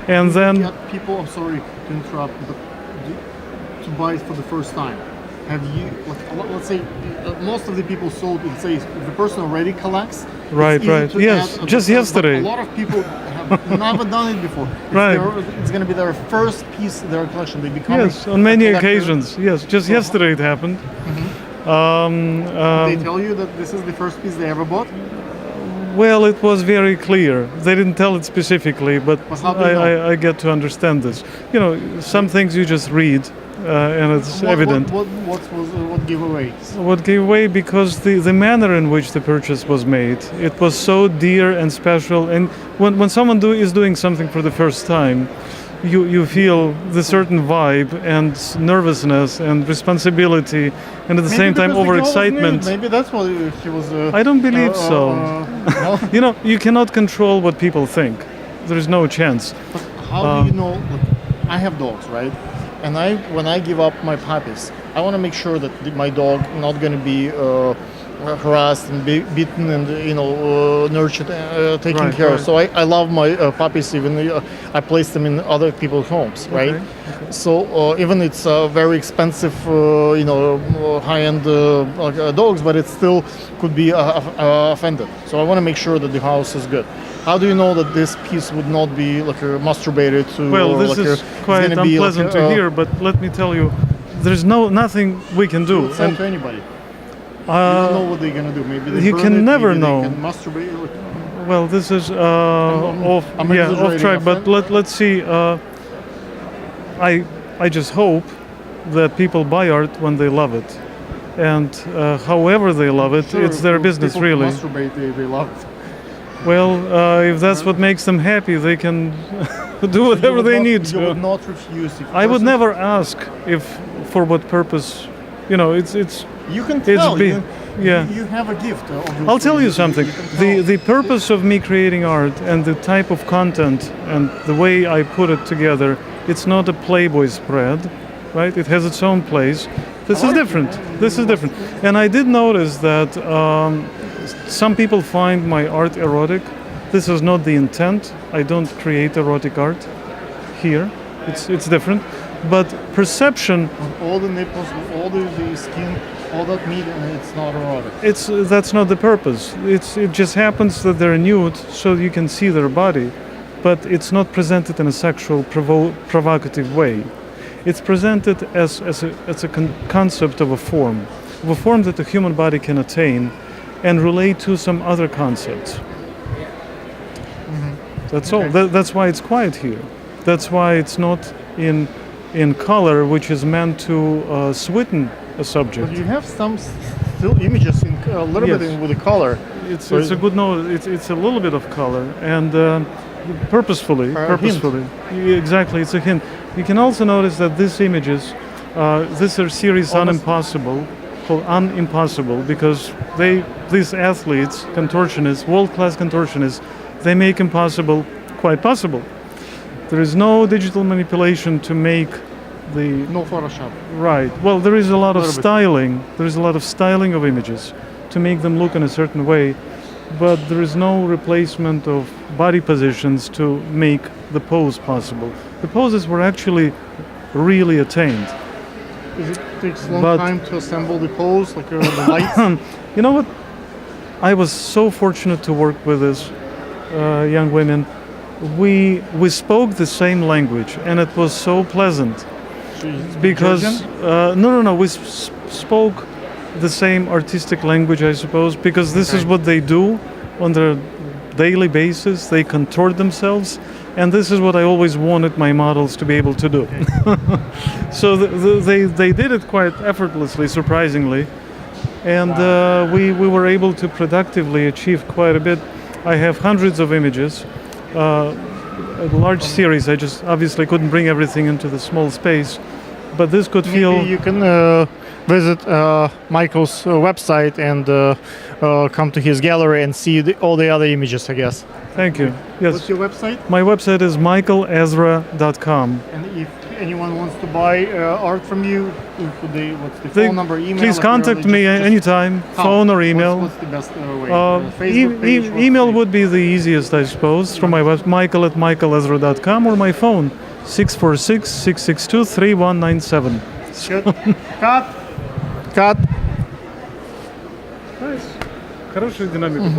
And then Get people, I'm sorry to interrupt, but to buy it for the first time. Have you, let's say, most of the people sold, let's say, if the person already collects. Right, it's easy right. to Yes, add, just but yesterday. A lot of people have never done it before. Right. It's going to be their first piece of their collection. They become yes, on many a collector. occasions. Yes, just yesterday it happened. They tell you that this is the first piece they ever bought? Well, it was very clear. They didn't tell it specifically, but how do you know? I get to understand this. You know, some things you just read, and it's evident. What gave away? What gave away because the manner in which the purchase was made, it was so dear and special. And when someone is doing something for the first time, you feel the certain vibe and nervousness and responsibility, and at the same time overexcitement. Maybe that's what he was. I don't believe so. No? You know, you cannot control what people think. There is no chance. But how do you know? Look, I have dogs, right? And when I give up my puppies, I want to make sure that my dog not going to be harassed and beaten and nurtured, taken Right, care of. right. So I love my puppies. Even I place them in other people's homes, right? Okay. So even it's very expensive, high-end dogs, but it still could be offended. So I want to make sure that the house is good. How do you know that this piece would not be masturbated to? Well, this like is quite unpleasant to hear, but let me tell you, there's nothing we can do. Don't sell to anybody. You don't know what they're gonna do. Maybe they you burn can it, never maybe know. They can masturbate. Well, this is I'm off exaggerating, track, but let's see. I just hope that people buy art when they love it, and however they love it, Sure, it's their business, people really. Masturbate, they love it. Well, if that's what makes them happy, they can do whatever they need You would to. not refuse. If I would person- never ask if for what purpose. You know, it's. You can it's tell. be- yeah. You have a gift. I'll tell you something. can The purpose of me creating art and the type of content and the way I put it together, it's not a Playboy spread, right? It has its own place. This is different. This is different. And I did notice that some people find my art erotic. This is not the intent. I don't create erotic art here. It's different. But perception, all the nipples, all the skin, all that meat, and it's not erotic. that's not the purpose. It just happens that they're nude so you can see their body, but it's not presented in a sexual provocative way. It's presented as a concept of a form that the human body can attain and relate to some other concepts. That's all. That's why it's quiet here. That's why it's not in color, which is meant to sweeten a subject. But you have some still images in a little Yes. bit with the color. It's a good note. It's a little bit of color and purposefully. Exactly, it's a hint. You can also notice that these images, this are series Unimpossible, called Unimpossible, because these athletes, contortionists, world-class contortionists, they make impossible quite possible. There is no digital manipulation to make No Photoshop. right. Well, there is a lot of Little bit. styling. There is a lot of styling of images to make them look in a certain way, but there is no replacement of body positions to make the pose possible. The poses were actually really attained. It takes a long But- time to assemble the pose, like the lights. You know what? I was so fortunate to work with these young women. We spoke the same language, and it was so pleasant because no, we spoke the same artistic language, I suppose, because this is what they do on their daily basis. They contort themselves, and this is what I always wanted my models to be able to do. So they did it quite effortlessly, surprisingly, and we were able to productively achieve quite a bit. I have hundreds of images, a large series. I just obviously couldn't bring everything into the small space, but this could feel. Maybe you can visit Michael's website and come to his gallery and see all the other images, I guess. Thank you. Yes. What's your website? My website is michaelezra.com. And if anyone wants to buy art from you, could they, what's the They- phone number, email? Please like, contact me anytime, how? phone or email. What's the best way? E- Facebook page? what's email the- would be the easiest, I suppose, from my web, michael@michaelezra.com, or my phone, 646-662-3197. Good. Cut. Cut. Хорошая динамика.